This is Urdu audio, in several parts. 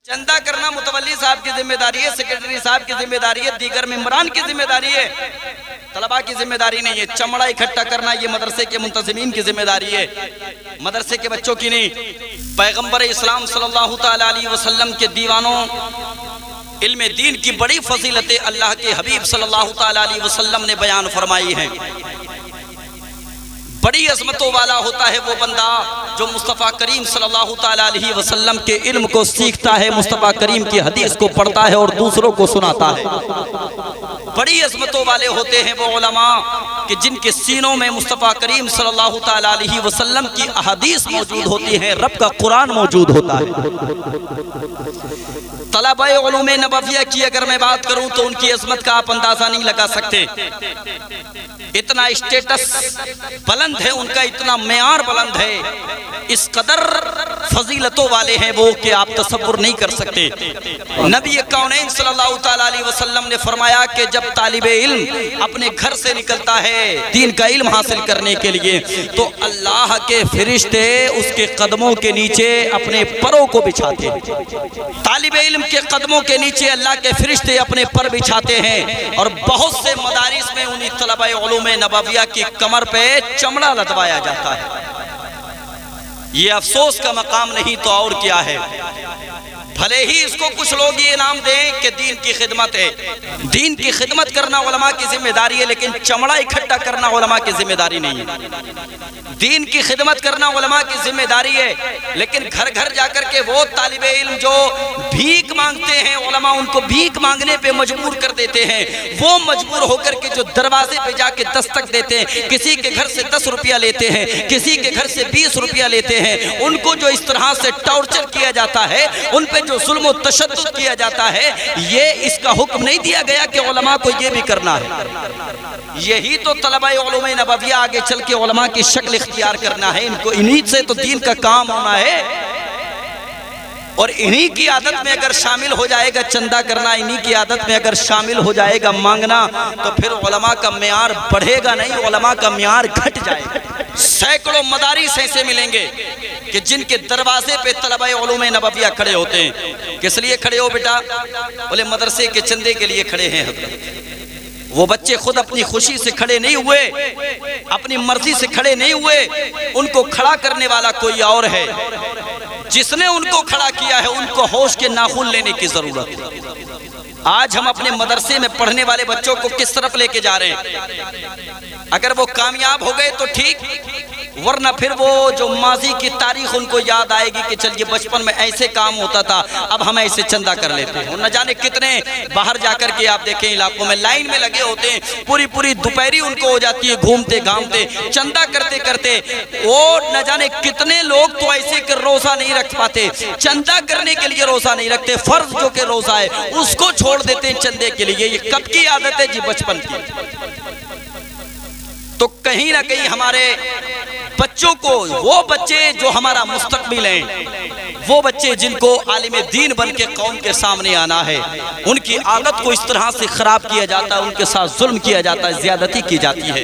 چندہ کرنا متولی صاحب کی ذمہ داری ہے، سیکرٹری صاحب کی ذمہ داری ہے، دیگر ممبران کی ذمہ داری ہے، طلباء کی ذمہ داری نہیں ہے۔ چمڑا اکٹھا کرنا یہ مدرسے کے منتظمین کی ذمہ داری ہے، مدرسے کے بچوں کی نہیں۔ پیغمبر اسلام صلی اللہ تعالیٰ علیہ وسلم کے دیوانوں، علم دین کی بڑی فضیلتیں اللہ کے حبیب صلی اللہ تعالیٰ علیہ وسلم نے بیان فرمائی ہیں۔ بڑی عظمتوں والا ہوتا ہے وہ بندہ جو مصطفیٰ کریم صلی اللہ تعالیٰ علیہ وسلم کے علم کو سیکھتا ہے، مصطفیٰ کریم کی حدیث کو پڑھتا ہے اور دوسروں کو سناتا ہے۔ بڑی عظمتوں والے ہوتے ہیں وہ علماء کہ جن کے سینوں میں مصطفیٰ کریم صلی اللہ تعالیٰ علیہ وسلم کی احادیث موجود ہوتی ہیں، رب کا قرآن موجود ہوتا ہے۔ طلباء علوم نبویہ کی اگر میں بات کروں تو ان کی عظمت کا آپ اندازہ نہیں لگا سکتے۔ اتنا اسٹیٹس بلند ہے ان کا، اتنا معیار بلند ہے، اس قدر فضیلتوں والے ہیں وہ کہ آپ تصور نہیں کر سکتے۔ نبی کونین صلی اللہ تعالیٰ علیہ وسلم نے فرمایا کہ جب طالب علم اپنے گھر سے نکلتا ہے دین کا علم حاصل کرنے کے لیے تو اللہ کے فرشتے اس کے قدموں کے نیچے اپنے پروں کو بچھاتے ہیں۔ طالب علم کے قدموں کے نیچے اللہ کے فرشتے اپنے پر بچھاتے ہیں، اور بہت سے مدارس میں انہی طلباء علوم نبویہ کی کمر پہ چمڑا لدوایا جاتا ہے۔ یہ افسوس کا مقام نہیں تو اور کیا ہے؟ بھلے ہی اس کو کچھ لوگ یہ نام دیں کہ دین کی خدمت ہے، دین کی خدمت کرنا علماء کی ذمہ داری ہے، لیکن چمڑا اکٹھا کرنا علماء کی ذمہ داری نہیں ہے۔ دین کی خدمت کرنا علماء کی ذمہ داری ہے، لیکن گھر گھر جا کر کے وہ طالب علم جو بھیک مانگتے ہیں، علماء ان کو بھیک مانگنے پہ مجبور کر دیتے ہیں۔ وہ مجبور ہو کر کے جو دروازے پہ جا کے دستک دیتے ہیں، کسی کے گھر سے 10 روپیہ لیتے ہیں، کسی کے گھر سے 20 روپیہ لیتے ہیں، ان کو جو اس طرح سے ٹارچر کیا جاتا ہے، ان پہ جو ظلم و تشدد کیا جاتا ہے، یہ اس کا حکم نہیں دیا گیا کہ علماء کو یہ بھی کرنا ہے۔ یہی تو طلباء علوم نبویہ آگے چل کے علماء کی شکل اختیار کرنا ہے، ان کو انہی سے تو دین کا کام ہونا ہے، اور انہی کی عادت میں اگر شامل ہو جائے گا چندہ کرنا، انہی کی عادت میں اگر شامل ہو جائے گا مانگنا، تو پھر علماء کا معیار بڑھے گا نہیں، علماء کا معیار گھٹ جائے گا۔ سینکڑوں مدارس ایسے ملیں گے کہ جن کے دروازے پہ طلباء علوم نبویہ کھڑے ہوتے ہیں۔ کس لیے کھڑے ہو بیٹا؟ بولے مدرسے کے چندے کے لیے کھڑے ہیں حضرت۔ وہ بچے خود اپنی خوشی سے کھڑے نہیں ہوئے، اپنی مرضی سے کھڑے نہیں ہوئے، ان کو کھڑا کرنے والا کوئی اور ہے۔ جس نے ان کو کھڑا کیا ہے ان کو ہوش کے ناخن لینے کی ضرورت ہے۔ آج ہم اپنے مدرسے میں پڑھنے والے بچوں کو کس طرف لے کے جا رہے ہیں؟ اگر وہ کامیاب ہو گئے تو ٹھیک، ورنہ پھر وہ جو ماضی کی تاریخ ان کو یاد آئے گی کہ چلیے بچپن میں ایسے کام ہوتا تھا، اب ہم ایسے چندہ کر لیتے ہیں۔ نہ جانے کتنے باہر جا کر کے آپ دیکھیں علاقوں میں لائن میں لگے ہوتے ہیں، پوری پوری دوپہری ان کو ہو جاتی ہے گھومتے گھامتے چندہ کرتے کرتے۔ اور نہ جانے کتنے لوگ تو ایسے کہ روزہ نہیں رکھ پاتے، چندہ کرنے کے لیے روزہ نہیں رکھتے، فرض جو کہ روزہ ہے اس کو چھوڑ دیتے ہیں چندے کے لیے۔ یہ کب کی عادت ہے جی؟ بچپن کی۔ تو کہیں نہ کہیں ہمارے بچوں کو، وہ بچے جو ہمارا مستقبل ہیں، وہ بچے جن کو عالم دین بن کے قوم کے سامنے آنا ہے، ان کی عادت کو اس طرح سے خراب کیا جاتا ہے، ان کے ساتھ ظلم کیا جاتا ہے، زیادتی کی جاتی ہے۔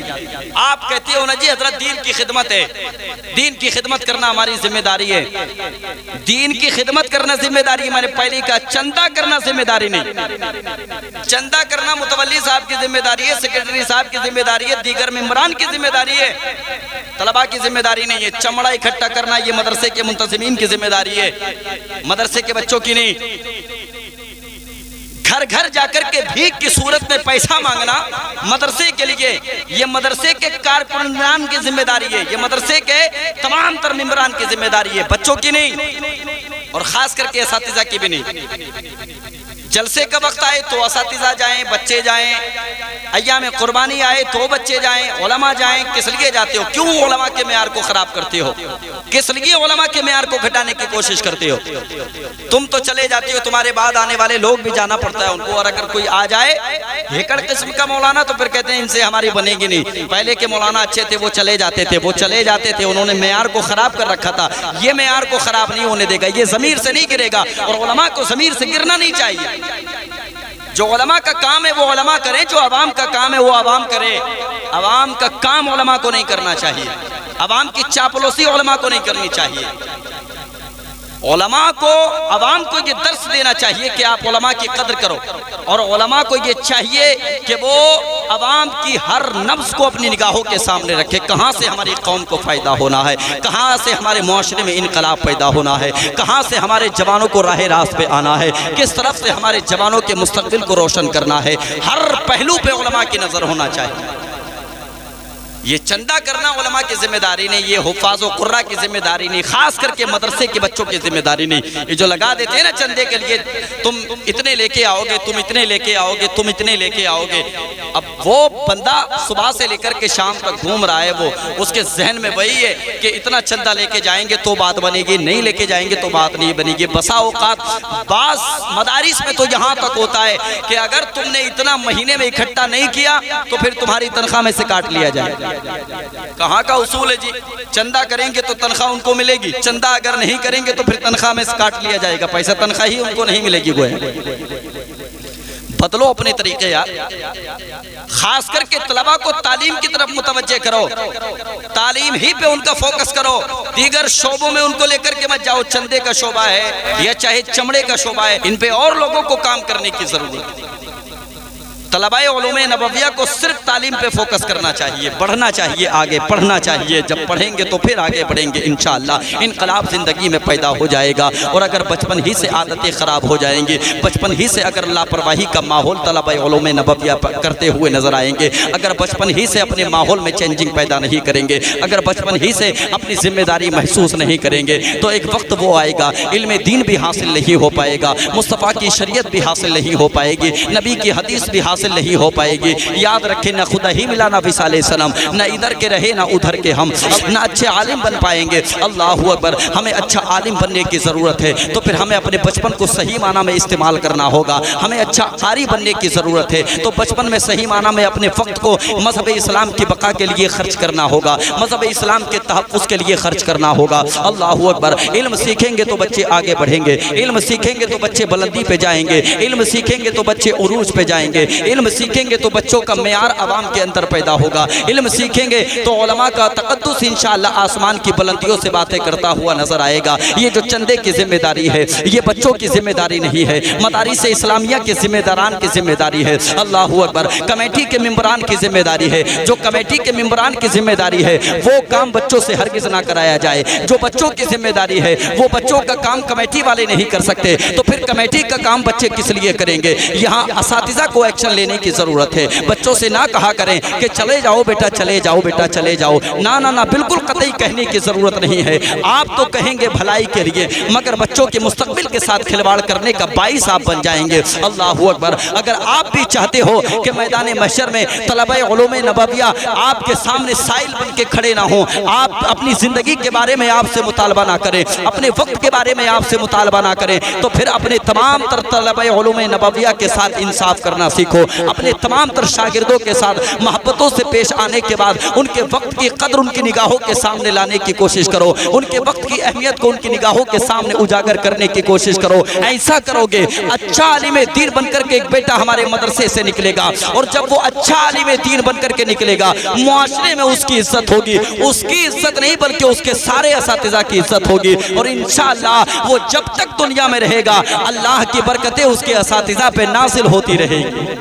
آپ کہتے ہو نا جی حضرت دین کی خدمت ہے، دین کی خدمت کرنا ہماری ذمہ داری ہے۔ دین کی خدمت کرنا ذمہ داری ہے، میں نے پہلے کہا چندہ کرنا ذمہ داری نہیں۔ چندہ کرنا متولی صاحب کی ذمہ داری ہے، سیکرٹری صاحب کی ذمہ داری ہے، دیگر ممبران کی ذمہ داری ہے، طلباء کی ذمہ داری نہیں ہے۔ چمڑا اکٹھا کرنا یہ مدرسے کے منتظمین کی ذمہ داری ہے، مدرسے کے بچوں کی نہیں۔ گھر گھر جا کر کے بھیک کی صورت میں پیسہ مانگنا مدرسے کے لیے، یہ مدرسے کے کارکنان کی ذمہ داری ہے، یہ مدرسے کے تمام تر ممبران کی ذمہ داری ہے، بچوں کی نہیں، اور خاص کر کے اساتذہ کی بھی نہیں۔ جلسے کا وقت آئے تو اساتذہ جائیں، بچے جائیں، ایام قربانی آئے تو بچے جائیں، علماء جائیں۔ کس لیے جاتے ہو؟ کیوں علماء کے معیار کو خراب کرتے ہو؟ کس لیے علماء کے معیار کو گھٹانے کی کوشش کرتے ہو؟ تم تو چلے جاتے ہو، تمہارے بعد آنے والے لوگ بھی جانا پڑتا ہے ان کو، اور اگر کوئی آ جائے ہیکڑ قسم کا مولانا تو پھر کہتے ہیں ان سے ہماری بنے گی نہیں۔ پہلے کے مولانا اچھے تھے، وہ چلے جاتے تھے، انہوں نے معیار کو خراب کر رکھا تھا، یہ معیار کو خراب نہیں ہونے دے گا، یہ ضمیر سے نہیں گرے گا، اور علماء کو ضمیر سے گرنا نہیں چاہیے۔ جو علماء کا کام ہے وہ علماء کریں، جو عوام کا کام ہے وہ عوام کرے۔ عوام کا کام علماء کو نہیں کرنا چاہیے، عوام کی چاپلوسی علماء کو نہیں کرنی چاہیے۔ علماء کو عوام کو یہ درس دینا چاہیے کہ آپ علماء کی قدر کرو، اور علماء کو یہ چاہیے کہ وہ عوام کی ہر نبض کو اپنی نگاہوں کے سامنے رکھے، کہاں سے ہماری قوم کو فائدہ ہونا ہے، کہاں سے ہمارے معاشرے میں انقلاب پیدا ہونا ہے، کہاں سے ہمارے جوانوں کو راہ راست پہ آنا ہے، کس طرف سے ہمارے جوانوں کے مستقبل کو روشن کرنا ہے، ہر پہلو پہ علماء کی نظر ہونا چاہیے۔ یہ چندہ کرنا علماء کی ذمہ داری نہیں، یہ حفاظ و قرہ کی ذمہ داری نہیں، خاص کر کے مدرسے کے بچوں کی ذمہ داری نہیں۔ یہ جو لگا دیتے ہیں نا چندے کے لیے، تم اتنے لے کے آؤ گے، تم اتنے لے کے آؤ گے، تم اتنے لے کے آؤ گے، اب وہ بندہ صبح سے لے کر کے شام تک گھوم رہا ہے، وہ اس کے ذہن میں وہی ہے کہ اتنا چندہ لے کے جائیں گے تو بات بنے گی، نہیں لے کے جائیں گے تو بات نہیں بنے گی۔ بسا اوقات بعض مدارس میں تو یہاں تک ہوتا ہے کہ اگر تم نے اتنا مہینے میں اکٹھا نہیں کیا تو پھر تمہاری تنخواہ میں سے کاٹ لیا جائے گا۔ کہاں کا اصول ہے جی؟ چندہ کریں گے تو تنخواہ ان کو ملے گی، چندہ اگر نہیں کریں گے تو پھر تنخواہ میں سے کاٹ لیا جائے گا، پیسہ تنخواہ ہی ان کو نہیں ملے گی۔ گویا بدلو اپنے طریقے یار، خاص کر کے طلباء کو تعلیم کی طرف متوجہ کرو، تعلیم ہی پہ ان کا فوکس کرو، دیگر شعبوں میں ان کو لے کر کے مت جاؤ۔ چندے کا شعبہ ہے یا چاہے چمڑے کا شعبہ ہے، ان پہ اور لوگوں کو کام کرنے کی ضرورت ہے۔ طلباء علوم نبویہ کو صرف تعلیم پہ فوکس کرنا چاہیے، بڑھنا چاہیے، آگے پڑھنا چاہیے۔ جب پڑھیں گے تو پھر آگے بڑھیں گے، انشاءاللہ انقلاب زندگی میں پیدا ہو جائے گا۔ اور اگر بچپن ہی سے عادتیں خراب ہو جائیں گی، بچپن ہی سے اگر لاپرواہی کا ماحول طلباء علوم نبویہ کرتے ہوئے نظر آئیں گے، اگر بچپن ہی سے اپنے ماحول میں چینجنگ پیدا نہیں کریں گے، اگر بچپن ہی سے اپنی ذمہ داری محسوس نہیں کریں گے، تو ایک وقت وہ آئے گا علم دین بھی حاصل نہیں ہو پائے گا، مصطفیٰ کی شریعت بھی حاصل نہیں ہو پائے گی، نبی کی حدیث بھی حاصل نہیں ہو پائے گی۔ یاد رکھیں، نہ خدا ہی ملا نبی صلی اللہ علیہ وسلم، نہ ادھر کے رہے نہ ادھر کے ہم، نہ اچھے عالم بن پائیں گے۔ اللہ اکبر، ہمیں اچھا عالم بننے کی ضرورت ہے، تو پھر ہمیں اپنے بچپن کو صحیح معنی میں استعمال کرنا ہوگا۔ ہمیں اچھا قاری بننے کی ضرورت ہے، تو بچپن میں صحیح معنی میں اپنے وقت کو مذہب اسلام کی بقا کے لیے خرچ کرنا ہوگا، مذہب اسلام کے تحفظ کے لیے خرچ کرنا ہوگا۔ اللہ اکبر، علم سیکھیں گے تو بچے آگے بڑھیں گے، علم سیکھیں گے تو بچے بلندی پہ جائیں گے، علم سیکھیں گے تو بچے عروج پہ جائیں گے، علم سیکھیں گے تو بچوں کا معیار عوام کے اندر پیدا ہوگا، علم سیکھیں گے تو علماء کا تقدس انشاءاللہ آسمان کی بلندیوں سے باتیں کرتا ہوا نظر آئے گا۔ یہ جو چندے کی ذمہ داری ہے، یہ بچوں کی ذمہ داری نہیں ہے، مدارس اسلامیہ کے ذمہ داران کی ذمہ داری ہے۔ اللہ اکبر، کمیٹی کے ممبران کی ذمہ داری ہے، جو کمیٹی کے ممبران کی ذمہ داری ہے وہ کام بچوں سے ہرگز نہ کرایا جائے۔ جو بچوں کی ذمہ داری ہے وہ بچوں کا کام کمیٹی والے نہیں کر سکتے، تو پھر کمیٹی کا کام بچے کس لیے کریں گے؟ یہاں اساتذہ کو ایکشن لینے کی ضرورت ہے۔ بچوں سے نہ کہا کریں کہ چلے جاؤ بیٹا، چلے جاؤ بیٹا، چلے جاؤ، نہ نہ نہ، بالکل قطعی کہنے کی ضرورت نہیں ہے۔ آپ تو کہیں گے بھلائی کے لیے، مگر بچوں کے مستقبل کے ساتھ کھلواڑ کرنے کا باعث آپ بن جائیں گے۔ اللہ اکبر، اگر آپ بھی چاہتے ہو کہ میدان محشر میں طلباء علوم نبویہ آپ کے سامنے سائل بن کے کھڑے نہ ہوں، آپ اپنی زندگی کے بارے میں آپ سے مطالبہ نہ کریں، اپنے وقت کے بارے میں آپ سے مطالبہ نہ کریں، تو پھر اپنے تمام تر طلباء علوم نبویہ کے ساتھ انصاف کرنا سیکھو، اپنے تمام تر شاگردوں کے ساتھ محبتوں سے پیش آنے کے بعد ان کے وقت کی قدر ان کی نگاہوں کے سامنے لانے کی کوشش کرو، ان کے وقت کی اہمیت کو ان کی نگاہوں کے سامنے اجاگر کرنے کی کوشش کرو۔ ایسا کرو گے، اچھا عالم دین بن کر کے ایک بیٹا ہمارے مدرسے سے نکلے گا، اور جب وہ اچھا عالم دین بن کر کے نکلے گا، معاشرے میں اس کی عزت ہوگی، اس کی عزت نہیں بلکہ اس کے سارے اساتذہ کی عزت ہوگی، اور انشاءاللہ وہ جب تک دنیا میں رہے گا اللہ کی برکتیں اس کے اساتذہ پہ نازل ہوتی رہے گی۔